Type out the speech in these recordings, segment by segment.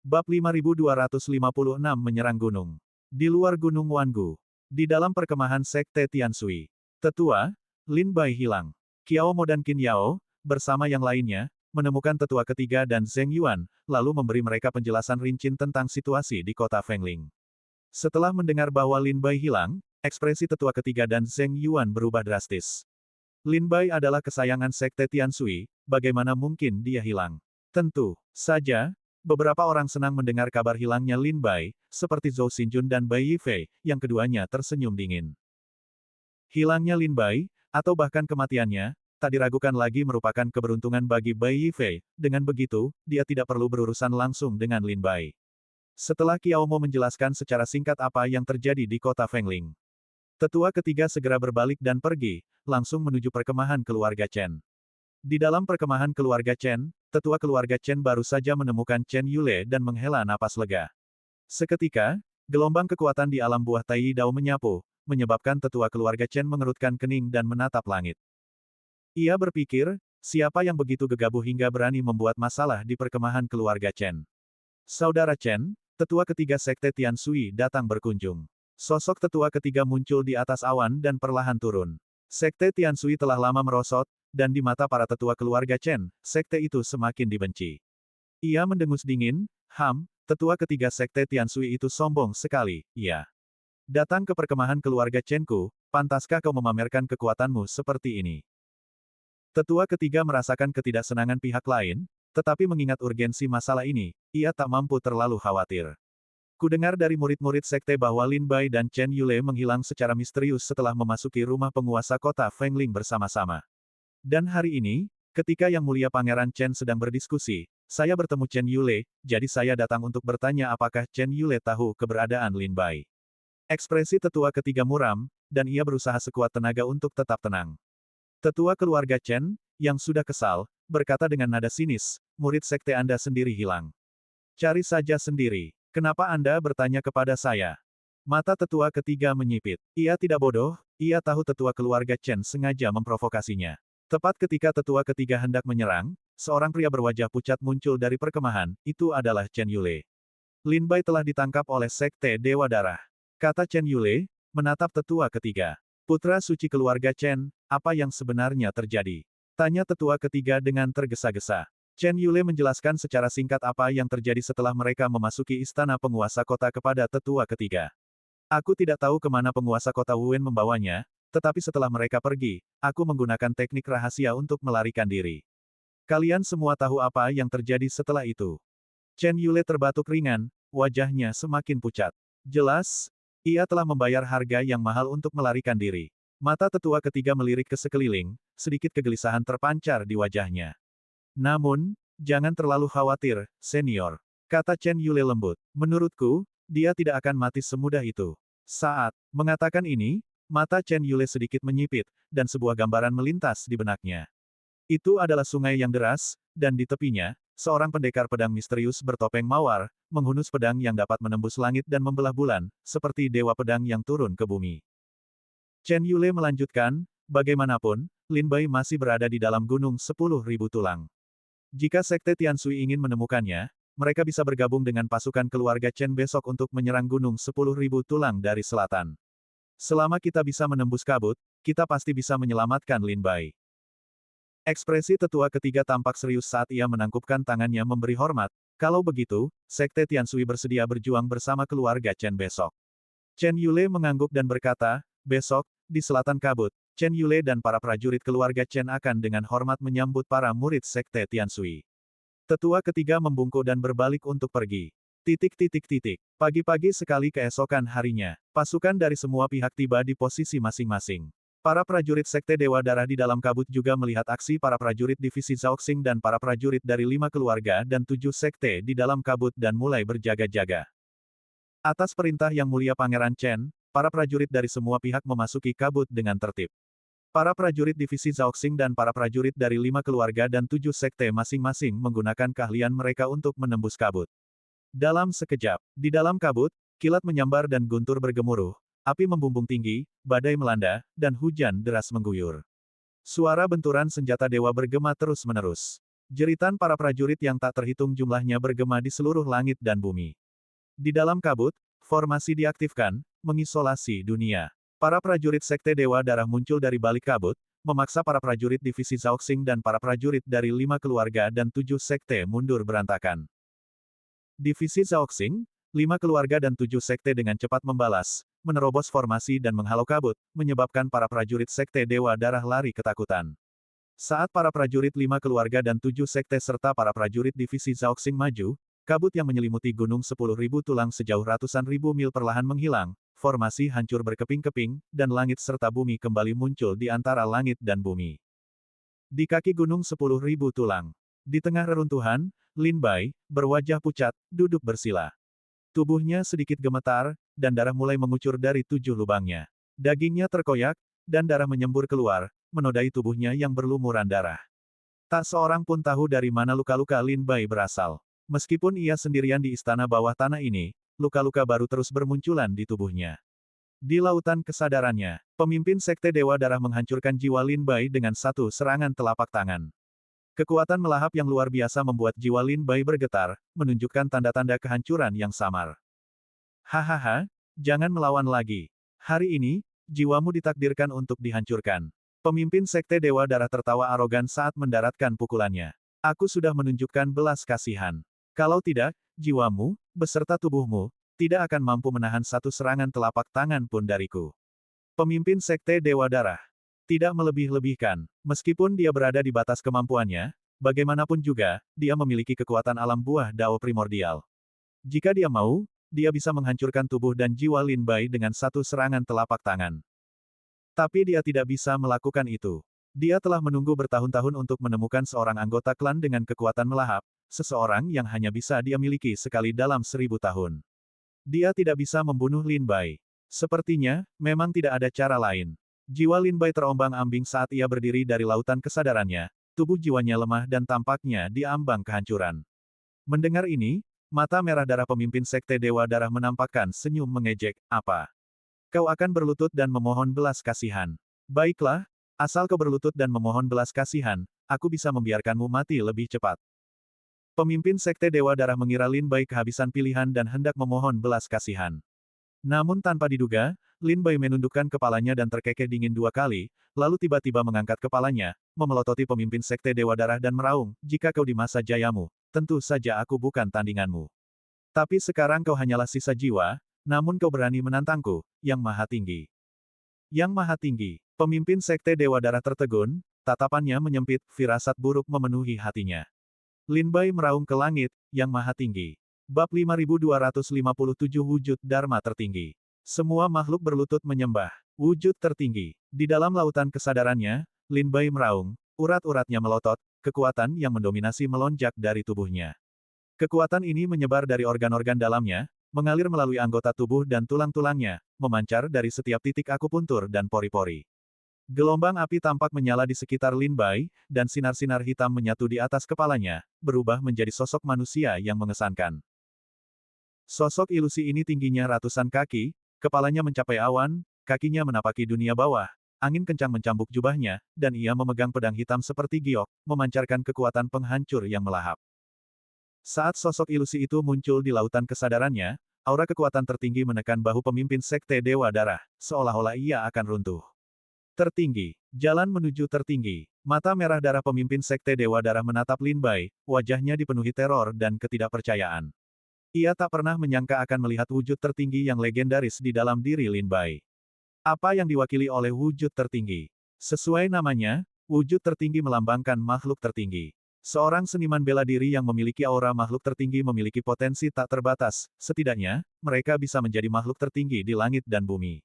Bab 5256 Menyerang Gunung. Di luar Gunung Wangu. Di dalam perkemahan Sekte Tianshui. Tetua, Lin Bai hilang. Qiao Mo dan Qin Yao, bersama yang lainnya, menemukan tetua ketiga dan Zheng Yuan, lalu memberi mereka penjelasan rinci tentang situasi di kota Fengling. Setelah mendengar bahwa Lin Bai hilang, ekspresi tetua ketiga dan Zheng Yuan berubah drastis. Lin Bai adalah kesayangan Sekte Tianshui, bagaimana mungkin dia hilang? Tentu saja, beberapa orang senang mendengar kabar hilangnya Lin Bai, seperti Zhou Xinjun dan Bai Yifei, yang keduanya tersenyum dingin. Hilangnya Lin Bai, atau bahkan kematiannya, tak diragukan lagi merupakan keberuntungan bagi Bai Yifei, dengan begitu, dia tidak perlu berurusan langsung dengan Lin Bai. Setelah Qiao Mo menjelaskan secara singkat apa yang terjadi di kota Fengling, tetua ketiga segera berbalik dan pergi, langsung menuju perkemahan keluarga Chen. Di dalam perkemahan keluarga Chen, tetua keluarga Chen baru saja menemukan Chen Yule dan menghela napas lega. Seketika, gelombang kekuatan di alam buah Tai Dao menyapu, menyebabkan tetua keluarga Chen mengerutkan kening dan menatap langit. Ia berpikir, siapa yang begitu gegabah hingga berani membuat masalah di perkemahan keluarga Chen? Saudara Chen, tetua ketiga Sekte Tianshui datang berkunjung. Sosok tetua ketiga muncul di atas awan dan perlahan turun. Sekte Tianshui telah lama merosot, dan di mata para tetua keluarga Chen, sekte itu semakin dibenci. Ia mendengus dingin, tetua ketiga Sekte Tianshui itu sombong sekali, ia datang ke perkemahan keluarga Chen-ku, pantaskah kau memamerkan kekuatanmu seperti ini? Tetua ketiga merasakan ketidaksenangan pihak lain, tetapi mengingat urgensi masalah ini, ia tak mampu terlalu khawatir. Kudengar dari murid-murid sekte bahwa Lin Bai dan Chen Yule menghilang secara misterius setelah memasuki rumah penguasa kota Fengling bersama-sama. Dan hari ini, ketika Yang Mulia Pangeran Chen sedang berdiskusi, saya bertemu Chen Yule, jadi saya datang untuk bertanya apakah Chen Yule tahu keberadaan Lin Bai. Ekspresi tetua ketiga muram, dan ia berusaha sekuat tenaga untuk tetap tenang. Tetua keluarga Chen, yang sudah kesal, berkata dengan nada sinis, murid sekte Anda sendiri hilang. Cari saja sendiri. Kenapa Anda bertanya kepada saya? Mata tetua ketiga menyipit. Ia tidak bodoh, ia tahu tetua keluarga Chen sengaja memprovokasinya. Tepat ketika tetua ketiga hendak menyerang, seorang pria berwajah pucat muncul dari perkemahan, itu adalah Chen Yule. Lin Bai telah ditangkap oleh Sekte Dewa Darah. Kata Chen Yule, menatap tetua ketiga. Putra suci keluarga Chen, apa yang sebenarnya terjadi? Tanya tetua ketiga dengan tergesa-gesa. Chen Yule menjelaskan secara singkat apa yang terjadi setelah mereka memasuki istana penguasa kota kepada tetua ketiga. Aku tidak tahu kemana penguasa kota Wuwen membawanya, tetapi setelah mereka pergi, aku menggunakan teknik rahasia untuk melarikan diri. Kalian semua tahu apa yang terjadi setelah itu. Chen Yule terbatuk ringan, wajahnya semakin pucat. Jelas, ia telah membayar harga yang mahal untuk melarikan diri. Mata tetua ketiga melirik ke sekeliling, sedikit kegelisahan terpancar di wajahnya. Namun, jangan terlalu khawatir, senior. Kata Chen Yule lembut. Menurutku, dia tidak akan mati semudah itu. Saat mengatakan ini, mata Chen Yule sedikit menyipit, dan sebuah gambaran melintas di benaknya. Itu adalah sungai yang deras, dan di tepinya, seorang pendekar pedang misterius bertopeng mawar, menghunus pedang yang dapat menembus langit dan membelah bulan, seperti dewa pedang yang turun ke bumi. Chen Yule melanjutkan, bagaimanapun, Lin Bai masih berada di dalam gunung 10.000 tulang. Jika Sekte Tianshui ingin menemukannya, mereka bisa bergabung dengan pasukan keluarga Chen besok untuk menyerang gunung 10.000 tulang dari selatan. Selama kita bisa menembus kabut, kita pasti bisa menyelamatkan Lin Bai. Ekspresi tetua ketiga tampak serius saat ia menangkupkan tangannya memberi hormat. Kalau begitu, Sekte Tianshui bersedia berjuang bersama keluarga Chen besok. Chen Yule mengangguk dan berkata, besok, di selatan kabut, Chen Yule dan para prajurit keluarga Chen akan dengan hormat menyambut para murid Sekte Tianshui. Tetua ketiga membungkuk dan berbalik untuk pergi. Pagi-pagi sekali keesokan harinya, pasukan dari semua pihak tiba di posisi masing-masing. Para prajurit Sekte Dewa Darah di dalam kabut juga melihat aksi para prajurit divisi Zhaoxing dan para prajurit dari 5 keluarga dan 7 sekte di dalam kabut dan mulai berjaga-jaga. Atas perintah Yang Mulia Pangeran Chen, para prajurit dari semua pihak memasuki kabut dengan tertib. Para prajurit divisi Zhaoxing dan para prajurit dari 5 keluarga dan 7 sekte masing-masing menggunakan keahlian mereka untuk menembus kabut. Dalam sekejap, di dalam kabut, kilat menyambar dan guntur bergemuruh. Api membumbung tinggi, badai melanda, dan hujan deras mengguyur. Suara benturan senjata dewa bergema terus-menerus. Jeritan para prajurit yang tak terhitung jumlahnya bergema di seluruh langit dan bumi. Di dalam kabut, formasi diaktifkan, mengisolasi dunia. Para prajurit Sekte Dewa Darah muncul dari balik kabut, memaksa para prajurit divisi Zhaoxing dan para prajurit dari 5 keluarga dan 7 sekte mundur berantakan. Divisi Zhaoxing, 5 keluarga dan 7 sekte dengan cepat membalas, menerobos formasi dan menghalau kabut, menyebabkan para prajurit Sekte Dewa Darah lari ketakutan. Saat para prajurit 5 keluarga dan 7 sekte serta para prajurit divisi Zhaoxing maju, kabut yang menyelimuti gunung 10.000 tulang sejauh ratusan ribu mil perlahan menghilang, formasi hancur berkeping-keping, dan langit serta bumi kembali muncul di antara langit dan bumi. Di kaki gunung 10.000 tulang. Di tengah reruntuhan, Lin Bai, berwajah pucat, duduk bersila. Tubuhnya sedikit gemetar, dan darah mulai mengucur dari 7 lubangnya. Dagingnya terkoyak, dan darah menyembur keluar, menodai tubuhnya yang berlumuran darah. Tak seorang pun tahu dari mana luka-luka Lin Bai berasal. Meskipun ia sendirian di istana bawah tanah ini, luka-luka baru terus bermunculan di tubuhnya. Di lautan kesadarannya, pemimpin Sekte Dewa Darah menghancurkan jiwa Lin Bai dengan satu serangan telapak tangan. Kekuatan melahap yang luar biasa membuat jiwa Lin Bai bergetar, menunjukkan tanda-tanda kehancuran yang samar. Hahaha, jangan melawan lagi. Hari ini, jiwamu ditakdirkan untuk dihancurkan. Pemimpin Sekte Dewa Darah tertawa arogan saat mendaratkan pukulannya. Aku sudah menunjukkan belas kasihan. Kalau tidak, jiwamu, beserta tubuhmu, tidak akan mampu menahan satu serangan telapak tangan pun dariku. Pemimpin Sekte Dewa Darah tidak melebih-lebihkan. Meskipun dia berada di batas kemampuannya, bagaimanapun juga, dia memiliki kekuatan alam buah Dao primordial. Jika dia mau, dia bisa menghancurkan tubuh dan jiwa Lin Bai dengan satu serangan telapak tangan. Tapi dia tidak bisa melakukan itu. Dia telah menunggu bertahun-tahun untuk menemukan seorang anggota klan dengan kekuatan melahap, seseorang yang hanya bisa dia miliki sekali dalam 1000 tahun. Dia tidak bisa membunuh Lin Bai. Sepertinya, memang tidak ada cara lain. Jiwa Lin Bai terombang-ambing saat ia berdiri dari lautan kesadarannya, tubuh jiwanya lemah dan tampaknya di ambang kehancuran. Mendengar ini, mata merah darah pemimpin Sekte Dewa Darah menampakkan senyum mengejek, apa? Kau akan berlutut dan memohon belas kasihan. Baiklah, asal kau berlutut dan memohon belas kasihan, aku bisa membiarkanmu mati lebih cepat. Pemimpin Sekte Dewa Darah mengira Lin Bai kehabisan pilihan dan hendak memohon belas kasihan. Namun tanpa diduga, Lin Bai menundukkan kepalanya dan terkekeh dingin 2 kali, lalu tiba-tiba mengangkat kepalanya, memelototi pemimpin Sekte Dewa Darah dan meraung, jika kau di masa jayamu, tentu saja aku bukan tandinganmu. Tapi sekarang kau hanyalah sisa jiwa, namun kau berani menantangku, Yang Maha Tinggi. Yang Maha Tinggi, pemimpin Sekte Dewa Darah tertegun, tatapannya menyempit, firasat buruk memenuhi hatinya. Lin Bai meraung ke langit, Yang Maha Tinggi. Bab 5257 Wujud Dharma Tertinggi. Semua makhluk berlutut menyembah. Wujud tertinggi. Di dalam lautan kesadarannya, Lin Bai meraung, urat-uratnya melotot, kekuatan yang mendominasi melonjak dari tubuhnya. Kekuatan ini menyebar dari organ-organ dalamnya, mengalir melalui anggota tubuh dan tulang-tulangnya, memancar dari setiap titik akupuntur dan pori-pori. Gelombang api tampak menyala di sekitar Lin Bai, dan sinar-sinar hitam menyatu di atas kepalanya, berubah menjadi sosok manusia yang mengesankan. Sosok ilusi ini tingginya ratusan kaki, kepalanya mencapai awan, kakinya menapaki dunia bawah, angin kencang mencambuk jubahnya, dan ia memegang pedang hitam seperti giok, memancarkan kekuatan penghancur yang melahap. Saat sosok ilusi itu muncul di lautan kesadarannya, aura kekuatan tertinggi menekan bahu pemimpin Sekte Dewa Darah, seolah-olah ia akan runtuh. Tertinggi. Jalan menuju tertinggi. Mata merah darah pemimpin Sekte Dewa Darah menatap Lin Bai, wajahnya dipenuhi teror dan ketidakpercayaan. Ia tak pernah menyangka akan melihat wujud tertinggi yang legendaris di dalam diri Lin Bai. Apa yang diwakili oleh wujud tertinggi? Sesuai namanya, wujud tertinggi melambangkan makhluk tertinggi. Seorang seniman bela diri yang memiliki aura makhluk tertinggi memiliki potensi tak terbatas, setidaknya, mereka bisa menjadi makhluk tertinggi di langit dan bumi.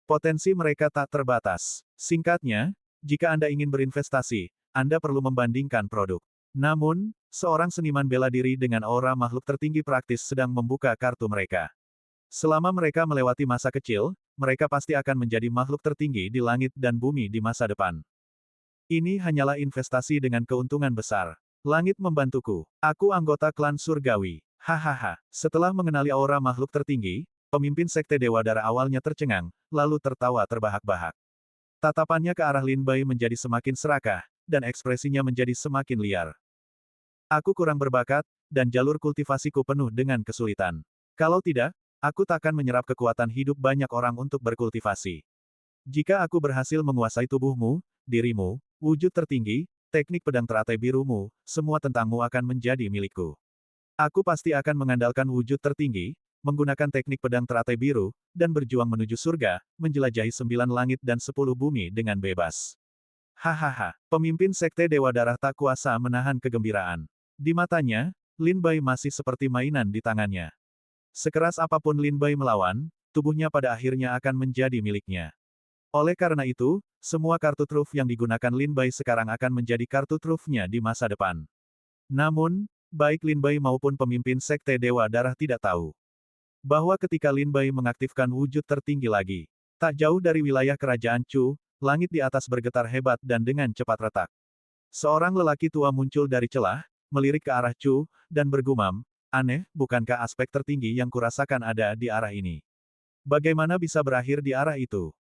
Potensi mereka tak terbatas. Singkatnya, jika Anda ingin berinvestasi, Anda perlu membandingkan produk. Namun, seorang seniman bela diri dengan aura makhluk tertinggi praktis sedang membuka kartu mereka. Selama mereka melewati masa kecil, mereka pasti akan menjadi makhluk tertinggi di langit dan bumi di masa depan. Ini hanyalah investasi dengan keuntungan besar. Langit membantuku. Aku anggota klan surgawi. Hahaha. Setelah mengenali aura makhluk tertinggi, pemimpin Sekte Dewa Darah awalnya tercengang, lalu tertawa terbahak-bahak. Tatapannya ke arah Lin Bai menjadi semakin serakah, dan ekspresinya menjadi semakin liar. Aku kurang berbakat, dan jalur kultivasiku penuh dengan kesulitan. Kalau tidak, aku takkan menyerap kekuatan hidup banyak orang untuk berkultivasi. Jika aku berhasil menguasai tubuhmu, dirimu, wujud tertinggi, teknik pedang teratai birumu, semua tentangmu akan menjadi milikku. Aku pasti akan mengandalkan wujud tertinggi, menggunakan teknik pedang teratai biru, dan berjuang menuju surga, menjelajahi 9 langit dan 10 bumi dengan bebas. Hahaha, pemimpin Sekte Dewa Darah tak kuasa menahan kegembiraan. Di matanya, Lin Bai masih seperti mainan di tangannya. Sekeras apapun Lin Bai melawan, tubuhnya pada akhirnya akan menjadi miliknya. Oleh karena itu, semua kartu truf yang digunakan Lin Bai sekarang akan menjadi kartu trufnya di masa depan. Namun, baik Lin Bai maupun pemimpin Sekte Dewa Darah tidak tahu bahwa ketika Lin Bai mengaktifkan wujud tertinggi lagi, tak jauh dari wilayah kerajaan Chu, langit di atas bergetar hebat dan dengan cepat retak. Seorang lelaki tua muncul dari celah, melirik ke arah Chu, dan bergumam, "Aneh, bukankah aspek tertinggi yang kurasakan ada di arah ini? Bagaimana bisa berakhir di arah itu?"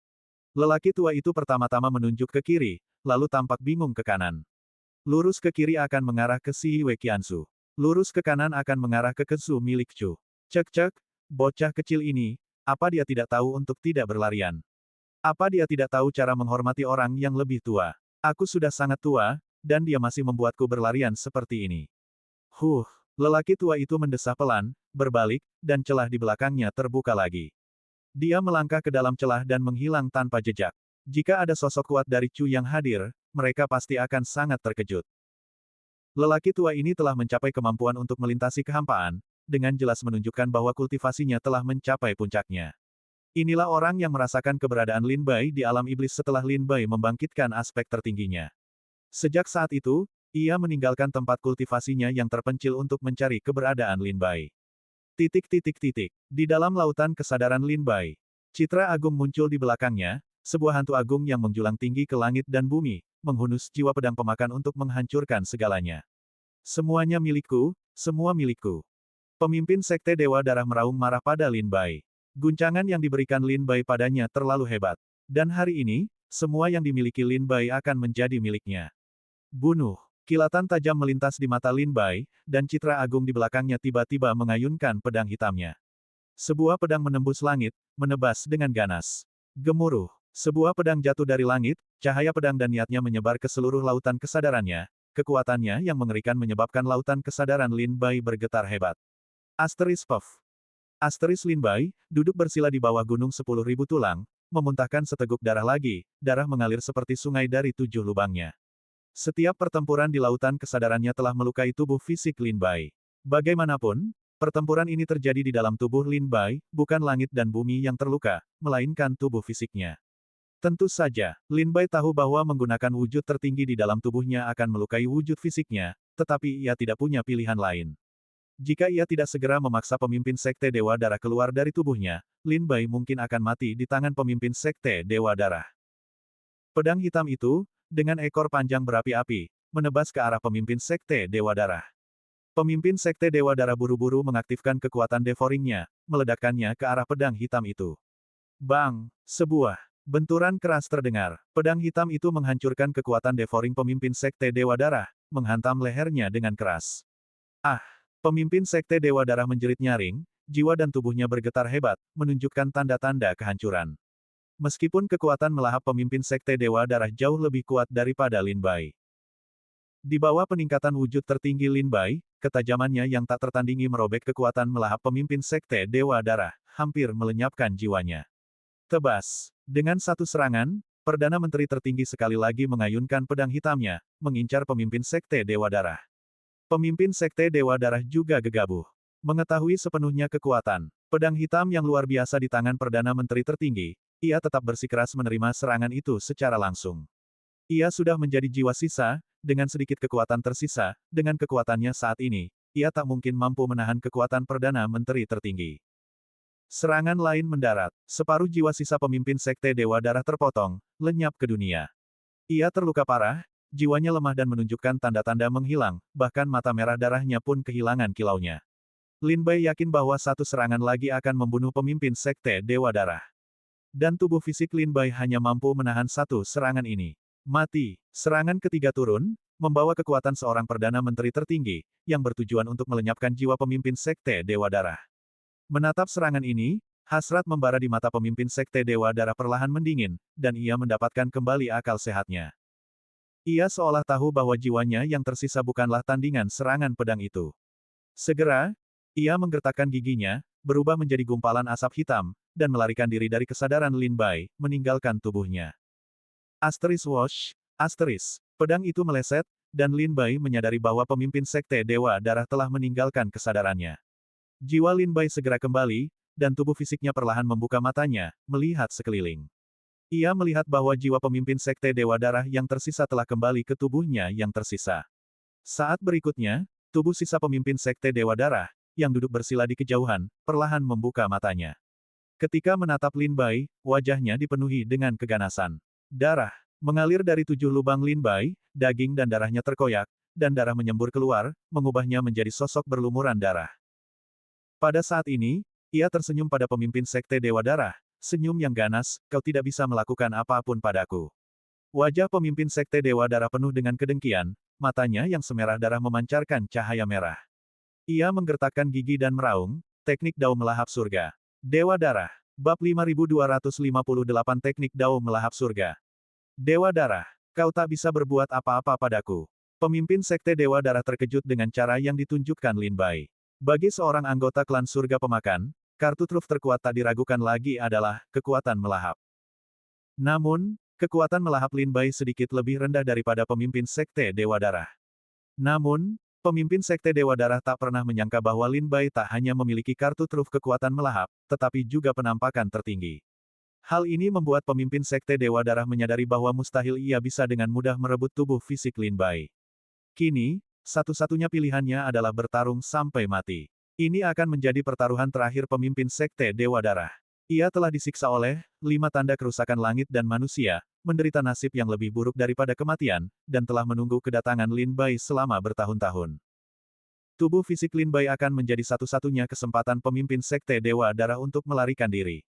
Lelaki tua itu pertama-tama menunjuk ke kiri, lalu tampak bingung ke kanan. Lurus ke kiri akan mengarah ke Si Wei Qiansu. Lurus ke kanan akan mengarah ke Kesu milik Chu. Cek-cek, bocah kecil ini, apa dia tidak tahu untuk tidak berlarian? Apa dia tidak tahu cara menghormati orang yang lebih tua? Aku sudah sangat tua, dan dia masih membuatku berlarian seperti ini. Lelaki tua itu mendesah pelan, berbalik, dan celah di belakangnya terbuka lagi. Dia melangkah ke dalam celah dan menghilang tanpa jejak. Jika ada sosok kuat dari Chu yang hadir, mereka pasti akan sangat terkejut. Lelaki tua ini telah mencapai kemampuan untuk melintasi kehampaan, dengan jelas menunjukkan bahwa kultivasinya telah mencapai puncaknya. Inilah orang yang merasakan keberadaan Lin Bai di alam iblis setelah Lin Bai membangkitkan aspek tertingginya. Sejak saat itu, ia meninggalkan tempat kultivasinya yang terpencil untuk mencari keberadaan Lin Bai. Di dalam lautan kesadaran Lin Bai, citra agung muncul di belakangnya, sebuah hantu agung yang menjulang tinggi ke langit dan bumi, menghunus jiwa pedang pemakan untuk menghancurkan segalanya. Semuanya milikku, semua milikku. Pemimpin Sekte Dewa Darah meraung marah pada Lin Bai. Guncangan yang diberikan Lin Bai padanya terlalu hebat. Dan hari ini, semua yang dimiliki Lin Bai akan menjadi miliknya. Bunuh. Kilatan tajam melintas di mata Lin Bai, dan citra agung di belakangnya tiba-tiba mengayunkan pedang hitamnya. Sebuah pedang menembus langit, menebas dengan ganas. Gemuruh. Sebuah pedang jatuh dari langit, cahaya pedang dan niatnya menyebar ke seluruh lautan kesadarannya. Kekuatannya yang mengerikan menyebabkan lautan kesadaran Lin Bai bergetar hebat. Asteris Puff. Asteris Lin Bai, duduk bersila di bawah gunung 10.000 tulang, memuntahkan seteguk darah lagi, darah mengalir seperti sungai dari 7 lubangnya. Setiap pertempuran di lautan kesadarannya telah melukai tubuh fisik Lin Bai. Bagaimanapun, pertempuran ini terjadi di dalam tubuh Lin Bai, bukan langit dan bumi yang terluka, melainkan tubuh fisiknya. Tentu saja, Lin Bai tahu bahwa menggunakan wujud tertinggi di dalam tubuhnya akan melukai wujud fisiknya, tetapi ia tidak punya pilihan lain. Jika ia tidak segera memaksa pemimpin Sekte Dewa Darah keluar dari tubuhnya, Lin Bai mungkin akan mati di tangan pemimpin Sekte Dewa Darah. Pedang hitam itu, dengan ekor panjang berapi-api, menebas ke arah pemimpin Sekte Dewa Darah. Pemimpin Sekte Dewa Darah buru-buru mengaktifkan kekuatan devoringnya, meledakkannya ke arah pedang hitam itu. Bang! Sebuah benturan keras terdengar. Pedang hitam itu menghancurkan kekuatan devoring pemimpin Sekte Dewa Darah, menghantam lehernya dengan keras. Ah! Pemimpin Sekte Dewa Darah menjerit nyaring, jiwa dan tubuhnya bergetar hebat, menunjukkan tanda-tanda kehancuran. Meskipun kekuatan melahap pemimpin Sekte Dewa Darah jauh lebih kuat daripada Lin Bai. Di bawah peningkatan wujud tertinggi Lin Bai, ketajamannya yang tak tertandingi merobek kekuatan melahap pemimpin Sekte Dewa Darah, hampir melenyapkan jiwanya. Tebas. Dengan satu serangan, Perdana Menteri tertinggi sekali lagi mengayunkan pedang hitamnya, mengincar pemimpin Sekte Dewa Darah. Pemimpin Sekte Dewa Darah juga gegabah. Mengetahui sepenuhnya kekuatan pedang hitam yang luar biasa di tangan Perdana Menteri tertinggi, ia tetap bersikeras menerima serangan itu secara langsung. Ia sudah menjadi jiwa sisa, dengan sedikit kekuatan tersisa, dengan kekuatannya saat ini, ia tak mungkin mampu menahan kekuatan Perdana Menteri tertinggi. Serangan lain mendarat, separuh jiwa sisa pemimpin Sekte Dewa Darah terpotong, lenyap ke dunia. Ia terluka parah, jiwanya lemah dan menunjukkan tanda-tanda menghilang, bahkan mata merah darahnya pun kehilangan kilaunya. Lin Bai yakin bahwa satu serangan lagi akan membunuh pemimpin Sekte Dewa Darah. Dan tubuh fisik Lin Bai hanya mampu menahan satu serangan ini. Mati. Serangan ketiga turun, membawa kekuatan seorang Perdana Menteri tertinggi, yang bertujuan untuk melenyapkan jiwa pemimpin Sekte Dewa Darah. Menatap serangan ini, hasrat membara di mata pemimpin Sekte Dewa Darah perlahan mendingin, dan ia mendapatkan kembali akal sehatnya. Ia seolah tahu bahwa jiwanya yang tersisa bukanlah tandingan serangan pedang itu. Segera, ia menggertakkan giginya, berubah menjadi gumpalan asap hitam, dan melarikan diri dari kesadaran Lin Bai, meninggalkan tubuhnya. Asteris Wash, asteris. Pedang itu meleset, dan Lin Bai menyadari bahwa pemimpin Sekte Dewa Darah telah meninggalkan kesadarannya. Jiwa Lin Bai segera kembali, dan tubuh fisiknya perlahan membuka matanya, melihat sekeliling. Ia melihat bahwa jiwa pemimpin Sekte Dewa Darah yang tersisa telah kembali ke tubuhnya yang tersisa. Saat berikutnya, tubuh sisa pemimpin Sekte Dewa Darah, yang duduk bersila di kejauhan, perlahan membuka matanya. Ketika menatap Lin Bai, wajahnya dipenuhi dengan keganasan. Darah mengalir dari 7 lubang Lin Bai, daging dan darahnya terkoyak, dan darah menyembur keluar, mengubahnya menjadi sosok berlumuran darah. Pada saat ini, ia tersenyum pada pemimpin Sekte Dewa Darah, senyum yang ganas, kau tidak bisa melakukan apapun padaku. Wajah pemimpin Sekte Dewa Darah penuh dengan kedengkian, matanya yang semerah darah memancarkan cahaya merah. Ia menggertakkan gigi dan meraung, teknik Dao Melahap Surga. Dewa Darah. Bab 5258 Teknik Dao Melahap Surga. Dewa Darah. Kau tak bisa berbuat apa-apa padaku. Pemimpin Sekte Dewa Darah terkejut dengan cara yang ditunjukkan Lin Bai. Bagi seorang anggota klan surga pemakan, kartu truf terkuat tak diragukan lagi adalah kekuatan melahap. Namun, kekuatan melahap Lin Bai sedikit lebih rendah daripada pemimpin Sekte Dewa Darah. Namun, pemimpin Sekte Dewa Darah tak pernah menyangka bahwa Lin Bai tak hanya memiliki kartu truf kekuatan melahap, tetapi juga penampakan tertinggi. Hal ini membuat pemimpin Sekte Dewa Darah menyadari bahwa mustahil ia bisa dengan mudah merebut tubuh fisik Lin Bai. Kini, satu-satunya pilihannya adalah bertarung sampai mati. Ini akan menjadi pertaruhan terakhir pemimpin Sekte Dewa Darah. Ia telah disiksa oleh 5 tanda kerusakan langit dan manusia, menderita nasib yang lebih buruk daripada kematian, dan telah menunggu kedatangan Lin Bai selama bertahun-tahun. Tubuh fisik Lin Bai akan menjadi satu-satunya kesempatan pemimpin Sekte Dewa Darah untuk melarikan diri.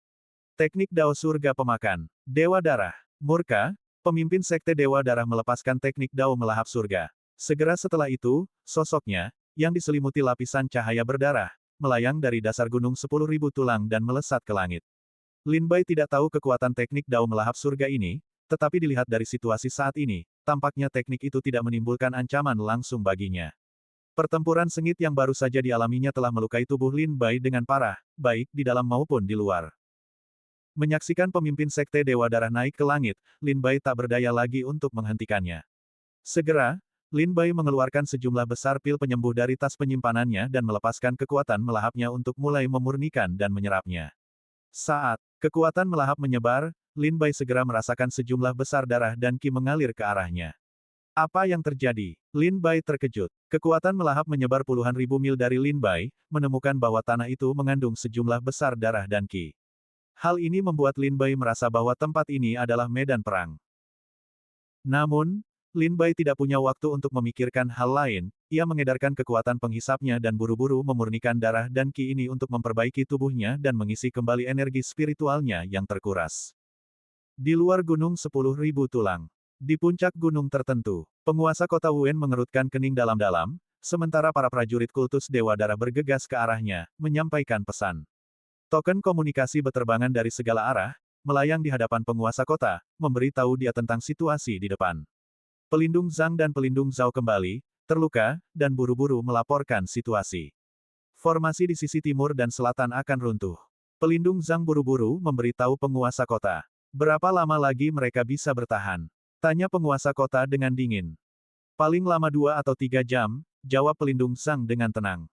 Teknik Dao Surga Pemakan. Dewa Darah. Murka, pemimpin Sekte Dewa Darah melepaskan teknik Dao Melahap Surga. Segera setelah itu, sosoknya, yang diselimuti lapisan cahaya berdarah, melayang dari dasar gunung 10.000 tulang dan melesat ke langit. Lin Bai tidak tahu kekuatan teknik Dao Melahap Surga ini, tetapi dilihat dari situasi saat ini, tampaknya teknik itu tidak menimbulkan ancaman langsung baginya. Pertempuran sengit yang baru saja dialaminya telah melukai tubuh Lin Bai dengan parah, baik di dalam maupun di luar. Menyaksikan pemimpin Sekte Dewa Darah naik ke langit, Lin Bai tak berdaya lagi untuk menghentikannya. Segera, Lin Bai mengeluarkan sejumlah besar pil penyembuh dari tas penyimpanannya dan melepaskan kekuatan melahapnya untuk mulai memurnikan dan menyerapnya. Saat kekuatan melahap menyebar, Lin Bai segera merasakan sejumlah besar darah dan qi mengalir ke arahnya. Apa yang terjadi? Lin Bai terkejut. Kekuatan melahap menyebar puluhan ribu mil dari Lin Bai, menemukan bahwa tanah itu mengandung sejumlah besar darah dan qi. Hal ini membuat Lin Bai merasa bahwa tempat ini adalah medan perang. Namun, Lin Bai tidak punya waktu untuk memikirkan hal lain, ia mengedarkan kekuatan penghisapnya dan buru-buru memurnikan darah dan qi ini untuk memperbaiki tubuhnya dan mengisi kembali energi spiritualnya yang terkuras. Di luar gunung 10.000 tulang. Di puncak gunung tertentu, penguasa kota Wen mengerutkan kening dalam-dalam, sementara para prajurit kultus Dewa Darah bergegas ke arahnya, menyampaikan pesan. Token komunikasi beterbangan dari segala arah, melayang di hadapan penguasa kota, memberitahu dia tentang situasi di depan. Pelindung Zhang dan pelindung Zhao kembali, terluka, dan buru-buru melaporkan situasi. Formasi di sisi timur dan selatan akan runtuh. Pelindung Zhang buru-buru memberitahu penguasa kota. Berapa lama lagi mereka bisa bertahan? Tanya penguasa kota dengan dingin. Paling lama 2 atau 3 jam, jawab pelindung Zhang dengan tenang.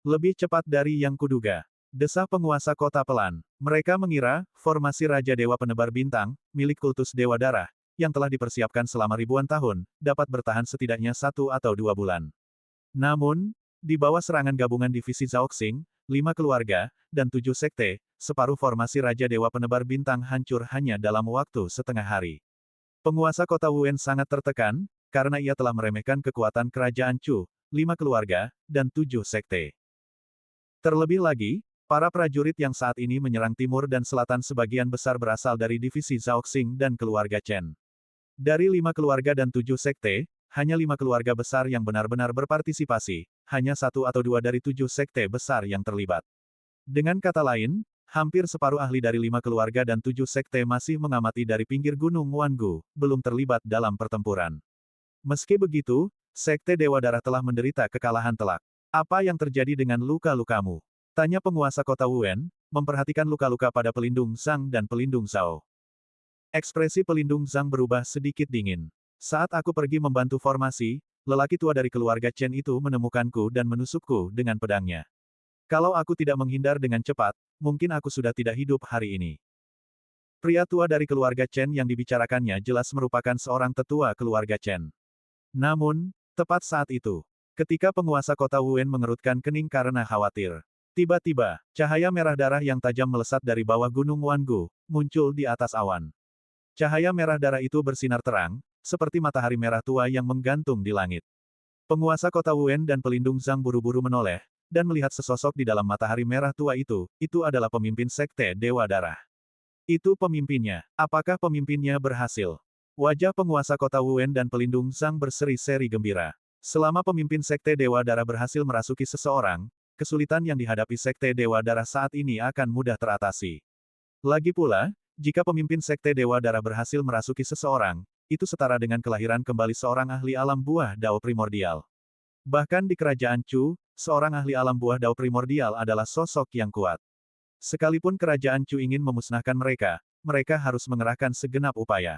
Lebih cepat dari yang kuduga. Desah penguasa kota pelan. Mereka mengira, formasi Raja Dewa Penebar Bintang, milik kultus Dewa Darah, yang telah dipersiapkan selama ribuan tahun, dapat bertahan setidaknya 1 atau 2 bulan. Namun, di bawah serangan gabungan divisi Zhaoxing, 5 keluarga, dan 7 sekte, separuh formasi Raja Dewa Penebar Bintang hancur hanya dalam waktu setengah hari. Penguasa kota Wen sangat tertekan, karena ia telah meremehkan kekuatan kerajaan Chu, 5 keluarga, dan 7 sekte. Terlebih lagi, para prajurit yang saat ini menyerang timur dan selatan sebagian besar berasal dari divisi Zhaoxing dan keluarga Chen. Dari 5 keluarga dan 7 sekte, hanya 5 keluarga besar yang benar-benar berpartisipasi, hanya 1 atau 2 dari 7 sekte besar yang terlibat. Dengan kata lain, hampir separuh ahli dari 5 keluarga dan 7 sekte masih mengamati dari pinggir gunung Wangu, belum terlibat dalam pertempuran. Meski begitu, sekte Dewa Darah telah menderita kekalahan telak. Apa yang terjadi dengan luka-lukamu? Tanya penguasa kota Wen, memperhatikan luka-luka pada pelindung Zhang dan pelindung Zhao. Ekspresi pelindung Zhang berubah sedikit dingin. Saat aku pergi membantu formasi, lelaki tua dari keluarga Chen itu menemukanku dan menusukku dengan pedangnya. Kalau aku tidak menghindar dengan cepat, mungkin aku sudah tidak hidup hari ini. Pria tua dari keluarga Chen yang dibicarakannya jelas merupakan seorang tetua keluarga Chen. Namun, tepat saat itu, ketika penguasa kota Wen mengerutkan kening karena khawatir, tiba-tiba, cahaya merah darah yang tajam melesat dari bawah gunung Wangu, muncul di atas awan. Cahaya merah darah itu bersinar terang, seperti matahari merah tua yang menggantung di langit. Penguasa kota Wen dan pelindung Zhang buru-buru menoleh, dan melihat sesosok di dalam matahari merah tua itu adalah pemimpin sekte Dewa Darah. Itu pemimpinnya. Apakah pemimpinnya berhasil? Wajah penguasa kota Wen dan pelindung Zhang berseri-seri gembira. Selama pemimpin sekte Dewa Darah berhasil merasuki seseorang, kesulitan yang dihadapi sekte Dewa Darah saat ini akan mudah teratasi. Lagi pula, jika pemimpin sekte Dewa Darah berhasil merasuki seseorang, itu setara dengan kelahiran kembali seorang ahli alam buah Dao primordial. Bahkan di kerajaan Chu, seorang ahli alam buah Dao primordial adalah sosok yang kuat. Sekalipun kerajaan Chu ingin memusnahkan mereka, mereka harus mengerahkan segenap upaya.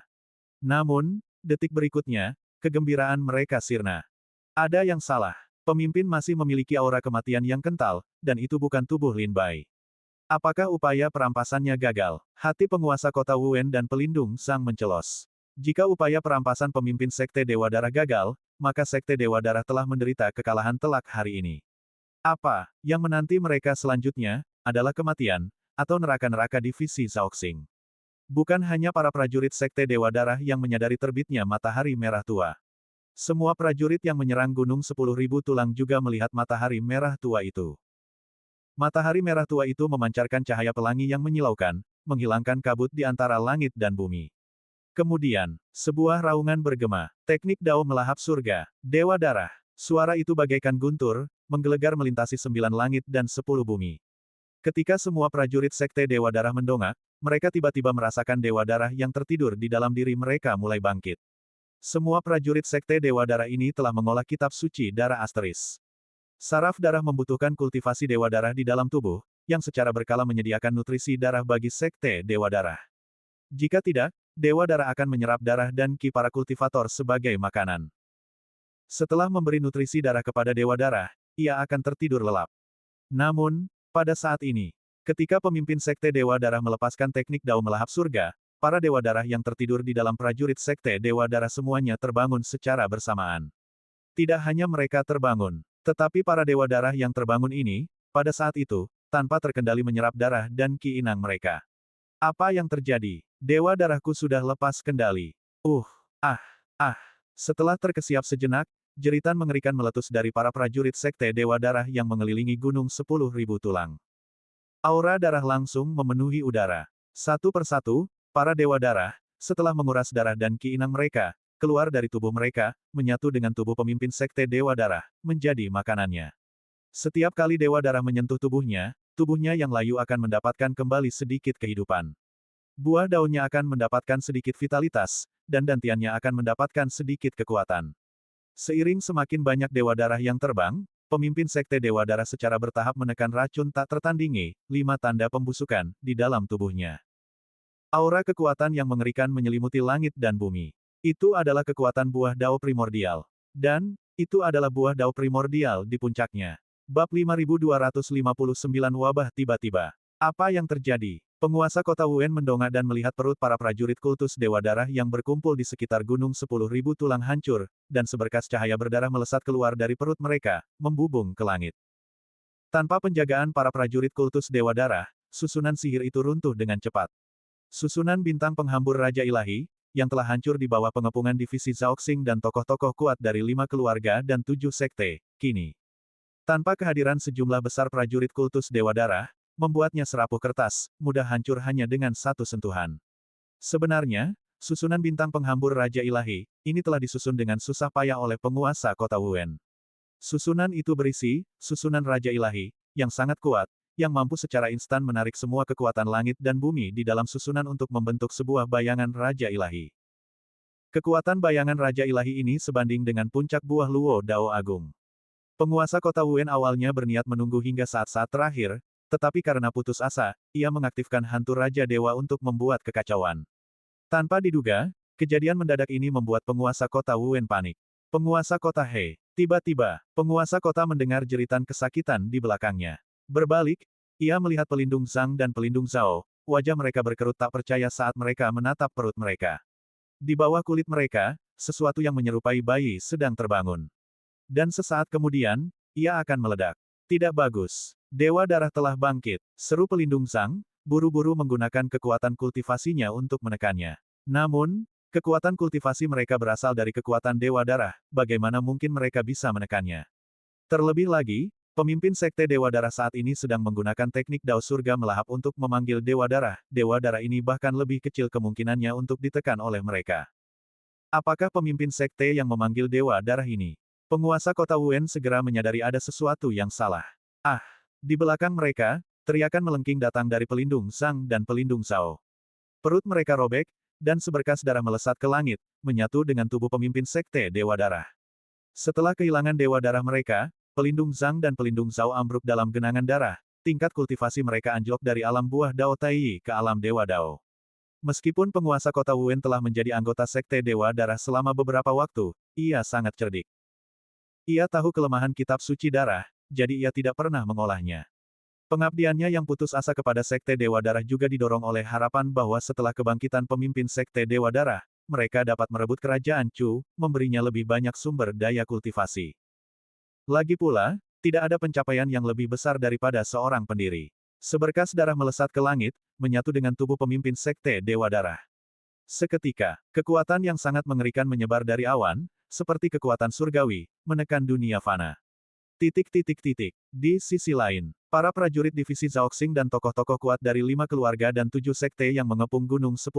Namun, detik berikutnya, kegembiraan mereka sirna. Ada yang salah. Pemimpin masih memiliki aura kematian yang kental, dan itu bukan tubuh Lin Bai. Apakah upaya perampasannya gagal? Hati penguasa kota Wen dan pelindung Zhang mencelos. Jika upaya perampasan pemimpin sekte Dewa Darah gagal, maka sekte Dewa Darah telah menderita kekalahan telak hari ini. Apa yang menanti mereka selanjutnya adalah kematian, atau neraka-neraka divisi Zhaoxing. Bukan hanya para prajurit sekte Dewa Darah yang menyadari terbitnya matahari merah tua. Semua prajurit yang menyerang Gunung 10.000 Tulang juga melihat matahari merah tua itu. Matahari merah tua itu memancarkan cahaya pelangi yang menyilaukan, menghilangkan kabut di antara langit dan bumi. Kemudian, sebuah raungan bergema. Teknik Dao melahap surga. Dewa Darah. Suara itu bagaikan guntur, menggelegar melintasi 9 langit dan 10 bumi. Ketika semua prajurit sekte Dewa Darah mendongak, mereka tiba-tiba merasakan Dewa Darah yang tertidur di dalam diri mereka mulai bangkit. Semua prajurit sekte Dewa Darah ini telah mengolah kitab suci darah asteris. Saraf darah membutuhkan kultivasi Dewa Darah di dalam tubuh, yang secara berkala menyediakan nutrisi darah bagi sekte Dewa Darah. Jika tidak, Dewa Darah akan menyerap darah dan ki para kultivator sebagai makanan. Setelah memberi nutrisi darah kepada Dewa Darah, ia akan tertidur lelap. Namun, pada saat ini, ketika pemimpin sekte Dewa Darah melepaskan teknik Dao melahap surga, para Dewa Darah yang tertidur di dalam prajurit sekte Dewa Darah semuanya terbangun secara bersamaan. Tidak hanya mereka terbangun, tetapi para Dewa Darah yang terbangun ini, pada saat itu, tanpa terkendali menyerap darah dan ki inang mereka. Apa yang terjadi? Dewa Darahku sudah lepas kendali. Ah. Setelah terkesiap sejenak, jeritan mengerikan meletus dari para prajurit sekte Dewa Darah yang mengelilingi Gunung 10.000 Tulang. Aura darah langsung memenuhi udara. Satu persatu, para Dewa Darah, setelah menguras darah dan ki inang mereka, keluar dari tubuh mereka, menyatu dengan tubuh pemimpin sekte Dewa Darah, menjadi makanannya. Setiap kali Dewa Darah menyentuh tubuhnya yang layu akan mendapatkan kembali sedikit kehidupan. Buah daunnya akan mendapatkan sedikit vitalitas, dan dantiannya akan mendapatkan sedikit kekuatan. Seiring semakin banyak Dewa Darah yang terbang, pemimpin sekte Dewa Darah secara bertahap menekan racun tak tertandingi, 5 tanda pembusukan, di dalam tubuhnya. Aura kekuatan yang mengerikan menyelimuti langit dan bumi. Itu adalah kekuatan buah Dao primordial. Dan, itu adalah buah Dao primordial di puncaknya. Bab 5259 Wabah tiba-tiba. Apa yang terjadi? Penguasa kota Wen mendongak dan melihat perut para prajurit kultus Dewa Darah yang berkumpul di sekitar Gunung 10.000 Tulang hancur, dan seberkas cahaya berdarah melesat keluar dari perut mereka, membubung ke langit. Tanpa penjagaan para prajurit kultus Dewa Darah, susunan sihir itu runtuh dengan cepat. Susunan bintang penghambur Raja Ilahi, yang telah hancur di bawah pengepungan divisi Zhaoxing dan tokoh-tokoh kuat dari 5 keluarga dan 7 sekte, kini. Tanpa kehadiran sejumlah besar prajurit kultus Dewa Darah, membuatnya serapuh kertas, mudah hancur hanya dengan satu sentuhan. Sebenarnya, Susunan bintang penghambur Raja Ilahi, ini telah disusun dengan susah payah oleh penguasa kota Wen. Susunan itu berisi, susunan Raja Ilahi, yang sangat kuat, yang mampu secara instan menarik semua kekuatan langit dan bumi di dalam susunan untuk membentuk sebuah bayangan Raja Ilahi. Kekuatan bayangan Raja Ilahi ini sebanding dengan puncak buah Luo Dao Agung. Penguasa kota Wen awalnya berniat menunggu hingga saat-saat terakhir, tetapi karena putus asa, ia mengaktifkan hantu Raja Dewa untuk membuat kekacauan. Tanpa diduga, kejadian mendadak ini membuat penguasa kota Wen panik. Penguasa kota He. Tiba-tiba, penguasa kota mendengar jeritan kesakitan di belakangnya. Berbalik, ia melihat pelindung Zhang dan pelindung Zhao, wajah mereka berkerut tak percaya saat mereka menatap perut mereka. Di bawah kulit mereka, sesuatu yang menyerupai bayi sedang terbangun. Dan sesaat kemudian, ia akan meledak. Tidak bagus. Dewa darah telah bangkit, seru pelindung Zhang, buru-buru menggunakan kekuatan kultivasinya untuk menekannya. Namun, kekuatan kultivasi mereka berasal dari kekuatan Dewa Darah, bagaimana mungkin mereka bisa menekannya? Terlebih lagi, pemimpin Sekte Dewa Darah saat ini sedang menggunakan teknik Dao Surga melahap untuk memanggil Dewa Darah. Dewa Darah ini bahkan lebih kecil kemungkinannya untuk ditekan oleh mereka. Apakah pemimpin Sekte yang memanggil Dewa Darah ini? Penguasa kota Wen segera menyadari ada sesuatu yang salah. Ah! Di belakang mereka, teriakan melengking datang dari pelindung Zhang dan pelindung Zhao. Perut mereka robek, dan seberkas darah melesat ke langit, menyatu dengan tubuh pemimpin Sekte Dewa Darah. Setelah kehilangan Dewa Darah mereka, pelindung Zhang dan pelindung Zhao ambruk dalam genangan darah, tingkat kultivasi mereka anjlok dari alam buah Dao Tai ke alam Dewa Dao. Meskipun penguasa kota Wen telah menjadi anggota Sekte Dewa Darah selama beberapa waktu, ia sangat cerdik. Ia tahu kelemahan kitab suci darah, jadi ia tidak pernah mengolahnya. Pengabdiannya yang putus asa kepada Sekte Dewa Darah juga didorong oleh harapan bahwa setelah kebangkitan pemimpin Sekte Dewa Darah, mereka dapat merebut kerajaan Chu, memberinya lebih banyak sumber daya kultivasi. Lagi pula, tidak ada pencapaian yang lebih besar daripada seorang pendiri. Seberkas darah melesat ke langit, menyatu dengan tubuh pemimpin Sekte Dewa Darah. Seketika, kekuatan yang sangat mengerikan menyebar dari awan, seperti kekuatan surgawi, menekan dunia fana. Di sisi lain, para prajurit divisi Zhaoxing dan tokoh-tokoh kuat dari 5 keluarga dan 7 sekte yang mengepung gunung 10.000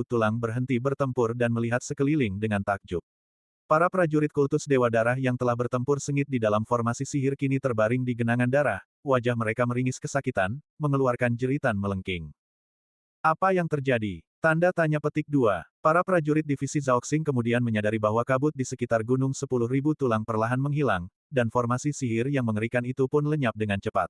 tulang berhenti bertempur dan melihat sekeliling dengan takjub. Para prajurit kultus Dewa Darah yang telah bertempur sengit di dalam formasi sihir kini terbaring di genangan darah, wajah mereka meringis kesakitan, mengeluarkan jeritan melengking. Apa yang terjadi? Tanda tanya petik 2. Para prajurit divisi Zhaoxing kemudian menyadari bahwa kabut di sekitar gunung 10.000 tulang perlahan menghilang, dan formasi sihir yang mengerikan itu pun lenyap dengan cepat.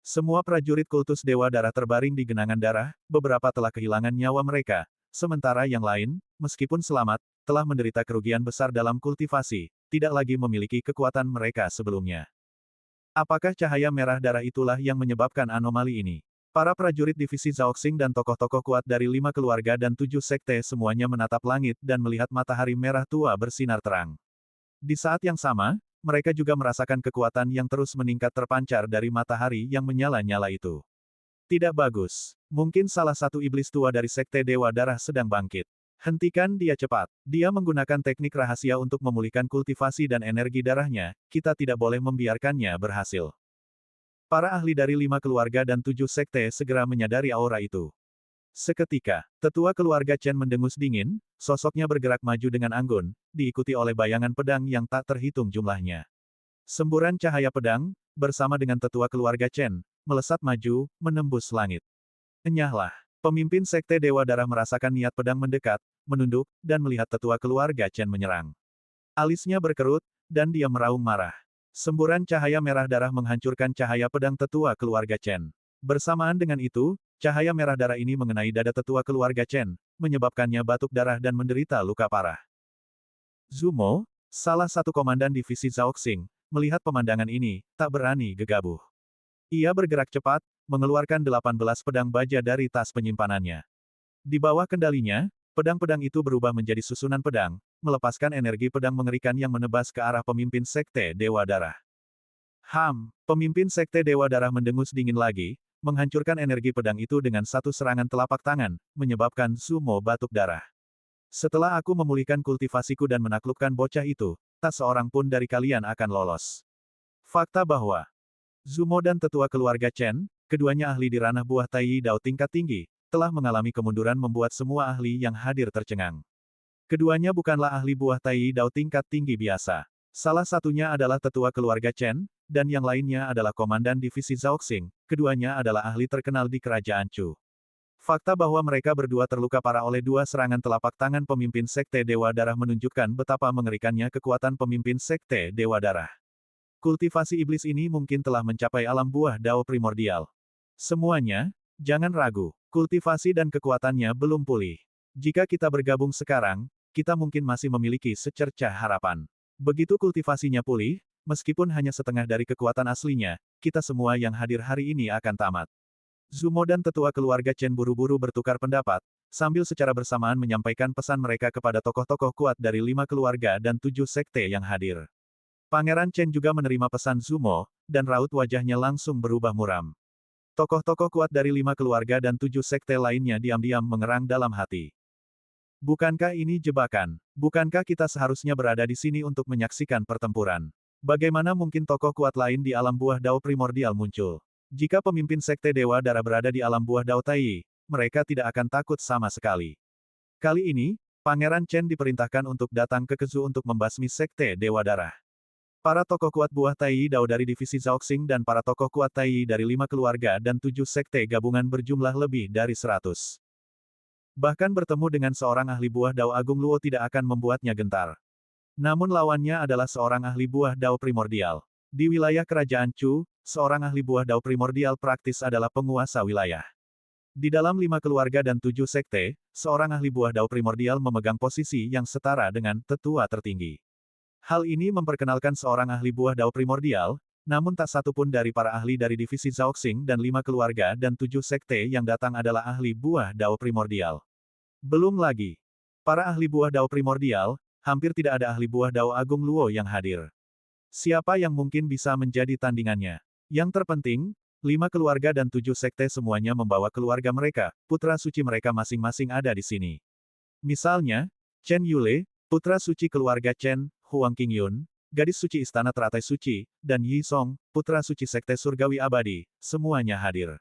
Semua prajurit kultus Dewa Darah terbaring di genangan darah, beberapa telah kehilangan nyawa mereka, sementara yang lain, meskipun selamat, telah menderita kerugian besar dalam kultivasi, tidak lagi memiliki kekuatan mereka sebelumnya. Apakah cahaya merah darah itulah yang menyebabkan anomali ini? Para prajurit divisi Zhaoxing dan tokoh-tokoh kuat dari 5 keluarga dan 7 sekte semuanya menatap langit dan melihat matahari merah tua bersinar terang. Di saat yang sama, mereka juga merasakan kekuatan yang terus meningkat terpancar dari matahari yang menyala-nyala itu. Tidak bagus. Mungkin salah satu iblis tua dari Sekte Dewa Darah sedang bangkit. Hentikan dia cepat. Dia menggunakan teknik rahasia untuk memulihkan kultivasi dan energi darahnya, kita tidak boleh membiarkannya berhasil. Para ahli dari 5 keluarga dan 7 sekte segera menyadari aura itu. Seketika, tetua keluarga Chen mendengus dingin, sosoknya bergerak maju dengan anggun, diikuti oleh bayangan pedang yang tak terhitung jumlahnya. Semburan cahaya pedang, bersama dengan tetua keluarga Chen, melesat maju, menembus langit. Enyahlah. Pemimpin Sekte Dewa Darah merasakan niat pedang mendekat, menunduk, dan melihat tetua keluarga Chen menyerang. Alisnya berkerut, dan dia meraung marah. Semburan cahaya merah darah menghancurkan cahaya pedang tetua keluarga Chen. Bersamaan dengan itu, cahaya merah darah ini mengenai dada tetua keluarga Chen, menyebabkannya batuk darah dan menderita luka parah. Zumo, salah satu komandan divisi Zhaoxing, melihat pemandangan ini, tak berani gegabah. Ia bergerak cepat, mengeluarkan 18 pedang baja dari tas penyimpanannya. Di bawah kendalinya, pedang-pedang itu berubah menjadi susunan pedang, melepaskan energi pedang mengerikan yang menebas ke arah pemimpin Sekte Dewa Darah. Pemimpin Sekte Dewa Darah mendengus dingin lagi, menghancurkan energi pedang itu dengan satu serangan telapak tangan, menyebabkan Zumo batuk darah. Setelah aku memulihkan kultivasiku dan menaklukkan bocah itu, tak seorang pun dari kalian akan lolos. Fakta bahwa Zumo dan tetua keluarga Chen, keduanya ahli di ranah buah Tai Dao tingkat tinggi, telah mengalami kemunduran membuat semua ahli yang hadir tercengang. Keduanya bukanlah ahli buah Tai Dao tingkat tinggi biasa. Salah satunya adalah tetua keluarga Chen, dan yang lainnya adalah komandan divisi Zhaoxing, keduanya adalah ahli terkenal di kerajaan Chu. Fakta bahwa mereka berdua terluka parah oleh dua serangan telapak tangan pemimpin Sekte Dewa Darah menunjukkan betapa mengerikannya kekuatan pemimpin Sekte Dewa Darah. Kultivasi iblis ini mungkin telah mencapai alam buah Dao primordial. Semuanya, jangan ragu, kultivasi dan kekuatannya belum pulih. Jika kita bergabung sekarang, kita mungkin masih memiliki secercah harapan. Begitu kultivasinya pulih, meskipun hanya setengah dari kekuatan aslinya, kita semua yang hadir hari ini akan tamat. Zumo dan tetua keluarga Chen buru-buru bertukar pendapat, sambil secara bersamaan menyampaikan pesan mereka kepada tokoh-tokoh kuat dari 5 keluarga dan 7 sekte yang hadir. Pangeran Chen juga menerima pesan Zumo, dan raut wajahnya langsung berubah muram. Tokoh-tokoh kuat dari 5 keluarga dan 7 sekte lainnya diam-diam mengerang dalam hati. Bukankah ini jebakan? Bukankah kita seharusnya berada di sini untuk menyaksikan pertempuran? Bagaimana mungkin tokoh kuat lain di alam buah Dao primordial muncul? Jika pemimpin Sekte Dewa Darah berada di alam buah Dao Tai, mereka tidak akan takut sama sekali. Kali ini, Pangeran Chen diperintahkan untuk datang ke Kezu untuk membasmi Sekte Dewa Darah. Para tokoh kuat buah Tai Dao dari divisi Zhaoxing dan para tokoh kuat Tai dari 5 keluarga dan 7 sekte gabungan berjumlah lebih dari 100. Bahkan bertemu dengan seorang ahli buah Dao Agung Luo tidak akan membuatnya gentar. Namun lawannya adalah seorang ahli buah Dao primordial. Di wilayah kerajaan Chu, seorang ahli buah Dao primordial praktis adalah penguasa wilayah. Di dalam 5 keluarga dan 7 sekte, seorang ahli buah Dao primordial memegang posisi yang setara dengan tetua tertinggi. Hal ini memperkenalkan seorang ahli buah Dao primordial, namun tak satu pun dari para ahli dari divisi Zhaoxing dan 5 keluarga dan 7 sekte yang datang adalah ahli buah Dao primordial. Belum lagi, para ahli buah Dao primordial, hampir tidak ada ahli buah Dao Agung Luo yang hadir. Siapa yang mungkin bisa menjadi tandingannya? Yang terpenting, 5 keluarga dan 7 sekte semuanya membawa keluarga mereka, putra suci mereka masing-masing ada di sini. Misalnya, Chen Yule, putra suci keluarga Chen, Huang Qingyun, gadis suci istana teratai suci, dan Yi Song, putra suci sekte surgawi abadi, semuanya hadir.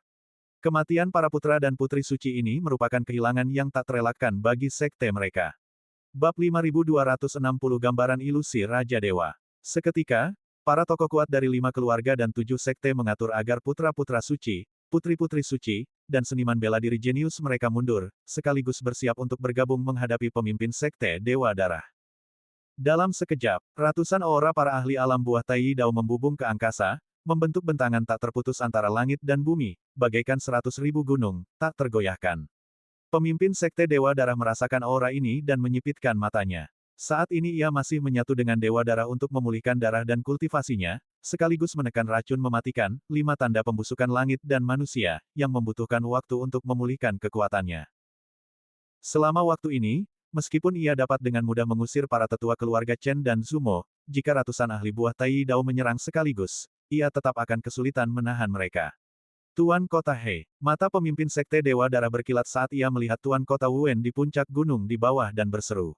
Kematian para putra dan putri suci ini merupakan kehilangan yang tak terelakkan bagi sekte mereka. Bab 5260 Gambaran Ilusi Raja Dewa. Seketika, para tokoh kuat dari 5 keluarga dan 7 sekte mengatur agar putra-putra suci, putri-putri suci, dan seniman bela diri jenius mereka mundur, sekaligus bersiap untuk bergabung menghadapi pemimpin sekte Dewa Darah. Dalam sekejap, ratusan aura para ahli alam buah Tai Dao membubung ke angkasa, membentuk bentangan tak terputus antara langit dan bumi, bagaikan 100.000 gunung, tak tergoyahkan. Pemimpin Sekte Dewa Darah merasakan aura ini dan menyipitkan matanya. Saat ini ia masih menyatu dengan Dewa Darah untuk memulihkan darah dan kultivasinya, sekaligus menekan racun mematikan, 5 tanda pembusukan langit dan manusia, yang membutuhkan waktu untuk memulihkan kekuatannya. Selama waktu ini, meskipun ia dapat dengan mudah mengusir para tetua keluarga Chen dan Zumo, jika ratusan ahli buah Tai Dao menyerang sekaligus, ia tetap akan kesulitan menahan mereka. Tuan Kota He, mata pemimpin Sekte Dewa Darah berkilat saat ia melihat Tuan Kota Wen di puncak gunung di bawah dan berseru.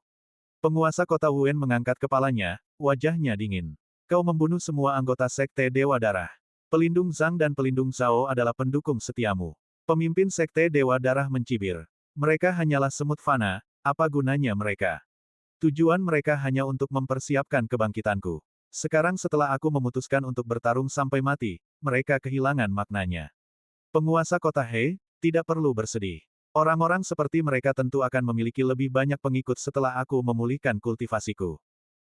Penguasa Kota Wen mengangkat kepalanya, wajahnya dingin. Kau membunuh semua anggota Sekte Dewa Darah. Pelindung Zhang dan pelindung Zhao adalah pendukung setiamu. Pemimpin Sekte Dewa Darah mencibir. Mereka hanyalah semut fana. Apa gunanya mereka? Tujuan mereka hanya untuk mempersiapkan kebangkitanku. Sekarang setelah aku memutuskan untuk bertarung sampai mati, mereka kehilangan maknanya. Penguasa kota He, tidak perlu bersedih. Orang-orang seperti mereka tentu akan memiliki lebih banyak pengikut setelah aku memulihkan kultivasiku.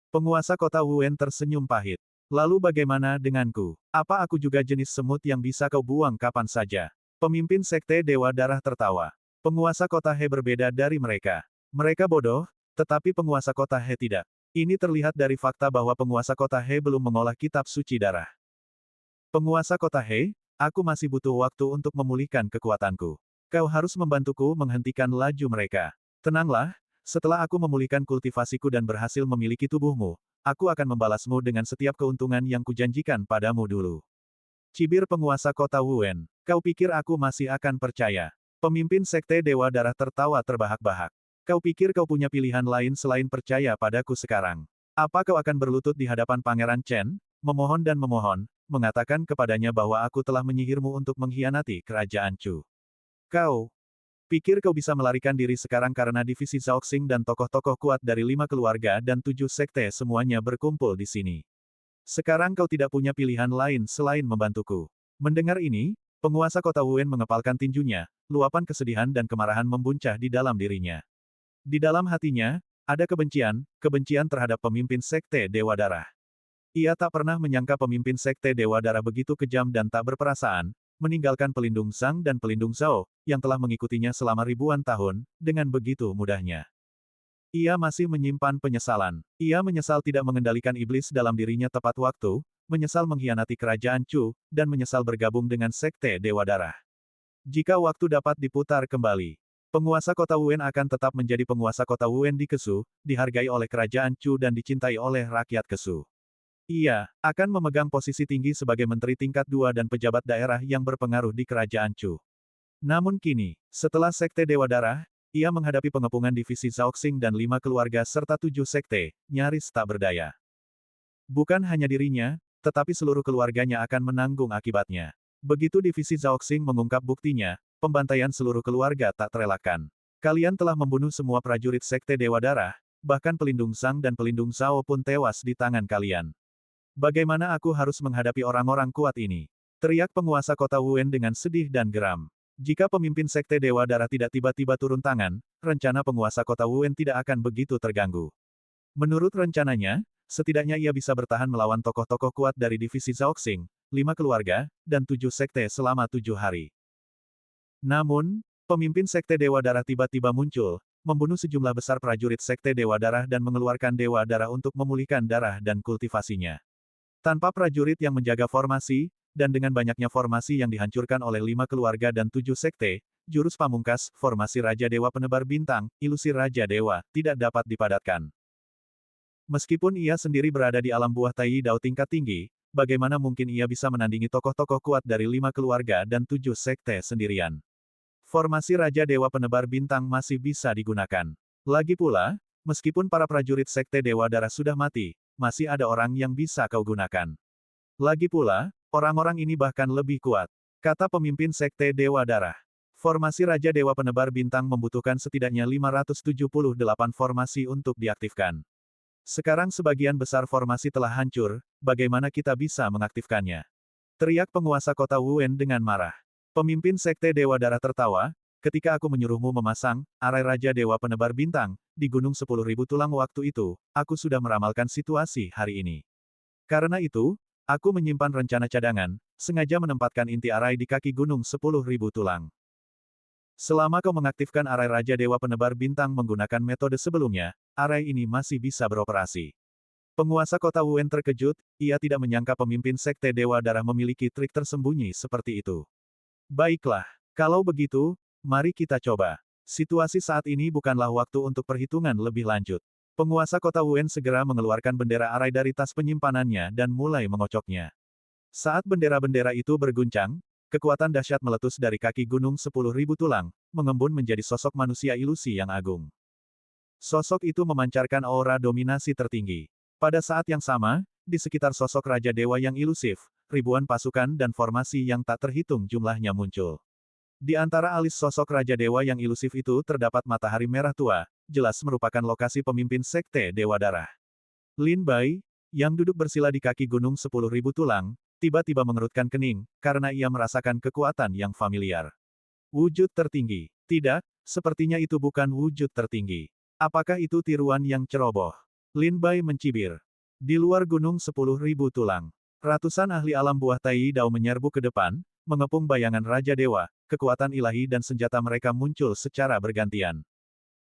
Penguasa kota Wen tersenyum pahit. Lalu bagaimana denganku? Apa aku juga jenis semut yang bisa kau buang kapan saja? Pemimpin Sekte Dewa Darah tertawa. Penguasa kota He berbeda dari mereka. Mereka bodoh, tetapi penguasa kota He tidak. Ini terlihat dari fakta bahwa penguasa kota He belum mengolah kitab suci darah. Penguasa kota He, aku masih butuh waktu untuk memulihkan kekuatanku. Kau harus membantuku menghentikan laju mereka. Tenanglah, setelah aku memulihkan kultivasiku dan berhasil memiliki tubuhmu, aku akan membalasmu dengan setiap keuntungan yang kujanjikan padamu dulu. Cibir penguasa kota Wen, kau pikir aku masih akan percaya? Pemimpin Sekte Dewa Darah tertawa terbahak-bahak. Kau pikir kau punya pilihan lain selain percaya padaku sekarang? Apa kau akan berlutut di hadapan Pangeran Chen, memohon dan memohon, mengatakan kepadanya bahwa aku telah menyihirmu untuk mengkhianati kerajaan Chu? Kau Pikir kau bisa melarikan diri sekarang karena divisi Zhaoxing dan tokoh-tokoh kuat dari 5 keluarga dan 7 sekte semuanya berkumpul di sini. Sekarang kau tidak punya pilihan lain selain membantuku. Mendengar ini, penguasa kota Wen mengepalkan tinjunya, luapan kesedihan dan kemarahan membuncah di dalam dirinya. Di dalam hatinya, ada kebencian, kebencian terhadap pemimpin Sekte Dewa Darah. Ia tak pernah menyangka pemimpin Sekte Dewa Darah begitu kejam dan tak berperasaan, meninggalkan pelindung Zhang dan pelindung Zhao, yang telah mengikutinya selama ribuan tahun, dengan begitu mudahnya. Ia masih menyimpan penyesalan. Ia menyesal tidak mengendalikan iblis dalam dirinya tepat waktu, menyesal mengkhianati kerajaan Chu, dan menyesal bergabung dengan Sekte Dewa Darah. Jika waktu dapat diputar kembali, penguasa kota Wen akan tetap menjadi penguasa kota Wen di Kesu, dihargai oleh kerajaan Chu dan dicintai oleh rakyat Kesu. Ia akan memegang posisi tinggi sebagai menteri tingkat 2 dan pejabat daerah yang berpengaruh di kerajaan Chu. Namun kini, setelah Sekte Dewa Darah, ia menghadapi pengepungan divisi Zhaoxing dan 5 keluarga serta 7 sekte, nyaris tak berdaya. Bukan hanya dirinya, tetapi seluruh keluarganya akan menanggung akibatnya. Begitu divisi Zhaoxing mengungkap buktinya, pembantaian seluruh keluarga tak terelakkan. Kalian telah membunuh semua prajurit Sekte Dewa Darah, bahkan pelindung Zhang dan pelindung Zhao pun tewas di tangan kalian. Bagaimana aku harus menghadapi orang-orang kuat ini? Teriak penguasa kota Wen dengan sedih dan geram. Jika pemimpin Sekte Dewa Darah tidak tiba-tiba turun tangan, rencana penguasa kota Wen tidak akan begitu terganggu. Menurut rencananya, setidaknya ia bisa bertahan melawan tokoh-tokoh kuat dari divisi Zhaoxing, 5 keluarga, dan 7 sekte selama 7 hari. Namun, pemimpin Sekte Dewa Darah tiba-tiba muncul, membunuh sejumlah besar prajurit Sekte Dewa Darah dan mengeluarkan Dewa Darah untuk memulihkan darah dan kultivasinya. Tanpa prajurit yang menjaga formasi, dan dengan banyaknya formasi yang dihancurkan oleh 5 keluarga dan 7 sekte, jurus pamungkas, formasi Raja Dewa Penebar Bintang, ilusi Raja Dewa, tidak dapat dipadatkan. Meskipun ia sendiri berada di alam buah Tai Dao tingkat tinggi, bagaimana mungkin ia bisa menandingi tokoh-tokoh kuat dari 5 keluarga dan 7 sekte sendirian? Formasi Raja Dewa Penebar Bintang masih bisa digunakan. Lagi pula, meskipun para prajurit Sekte Dewa Darah sudah mati, masih ada orang yang bisa kau gunakan. Lagi pula, orang-orang ini bahkan lebih kuat, kata pemimpin Sekte Dewa Darah. Formasi Raja Dewa Penebar Bintang membutuhkan setidaknya 578 formasi untuk diaktifkan. Sekarang sebagian besar formasi telah hancur, bagaimana kita bisa mengaktifkannya? Teriak penguasa kota Wen dengan marah. Pemimpin Sekte Dewa Darah tertawa, ketika aku menyuruhmu memasang arai Raja Dewa Penebar Bintang di Gunung 10.000 Tulang waktu itu, aku sudah meramalkan situasi hari ini. Karena itu, aku menyimpan rencana cadangan, sengaja menempatkan inti arai di kaki Gunung 10.000 Tulang. Selama kau mengaktifkan arai Raja Dewa Penebar Bintang menggunakan metode sebelumnya, arai ini masih bisa beroperasi. Penguasa kota Wen terkejut, ia tidak menyangka pemimpin Sekte Dewa Darah memiliki trik tersembunyi seperti itu. Baiklah, kalau begitu, mari kita coba. Situasi saat ini bukanlah waktu untuk perhitungan lebih lanjut. Penguasa kota Wen segera mengeluarkan bendera arai dari tas penyimpanannya dan mulai mengocoknya. Saat bendera-bendera itu berguncang, kekuatan dahsyat meletus dari kaki gunung 10.000 tulang, mengembun menjadi sosok manusia ilusi yang agung. Sosok itu memancarkan aura dominasi tertinggi. Pada saat yang sama, di sekitar sosok Raja Dewa yang ilusif, ribuan pasukan dan formasi yang tak terhitung jumlahnya muncul. Di antara alis sosok Raja Dewa yang ilusif itu terdapat matahari merah tua, jelas merupakan lokasi pemimpin Sekte Dewa Darah. Lin Bai, yang duduk bersila di kaki gunung 10.000 tulang, tiba-tiba mengerutkan kening, karena ia merasakan kekuatan yang familiar. Wujud tertinggi. Tidak, sepertinya itu bukan wujud tertinggi. Apakah itu tiruan yang ceroboh? Lin Bai mencibir. Di luar gunung 10.000 tulang, ratusan ahli alam buah Tai Dao menyerbu ke depan, mengepung bayangan Raja Dewa, kekuatan ilahi dan senjata mereka muncul secara bergantian.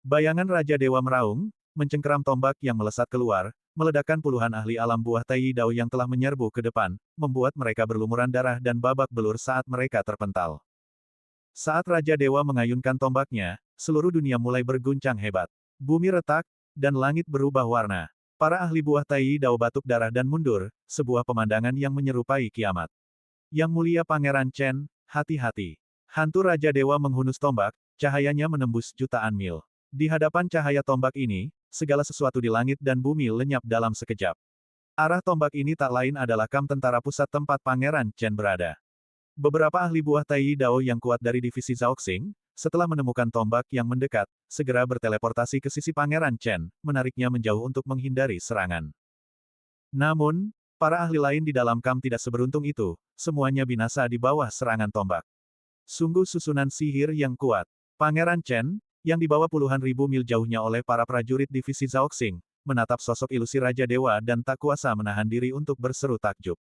Bayangan Raja Dewa meraung, mencengkeram tombak yang melesat keluar, meledakkan puluhan ahli alam buah Tai Dao yang telah menyerbu ke depan, membuat mereka berlumuran darah dan babak belur saat mereka terpental. Saat Raja Dewa mengayunkan tombaknya, seluruh dunia mulai berguncang hebat. Bumi retak, dan langit berubah warna. Para ahli buah Tai Dao batuk darah dan mundur, sebuah pemandangan yang menyerupai kiamat. Yang mulia Pangeran Chen, hati-hati. Hantu Raja Dewa menghunus tombak, cahayanya menembus jutaan mil. Di hadapan cahaya tombak ini, segala sesuatu di langit dan bumi lenyap dalam sekejap. Arah tombak ini tak lain adalah kamp tentara pusat tempat Pangeran Chen berada. Beberapa ahli buah Tai Dao yang kuat dari divisi Zhaoxing, setelah menemukan tombak yang mendekat, segera berteleportasi ke sisi Pangeran Chen, menariknya menjauh untuk menghindari serangan. Namun, para ahli lain di dalam kamp tidak seberuntung itu, semuanya binasa di bawah serangan tombak. Sungguh susunan sihir yang kuat. Pangeran Chen, yang dibawa puluhan ribu mil jauhnya oleh para prajurit divisi Zhaoxing, menatap sosok ilusi Raja Dewa dan tak kuasa menahan diri untuk berseru takjub.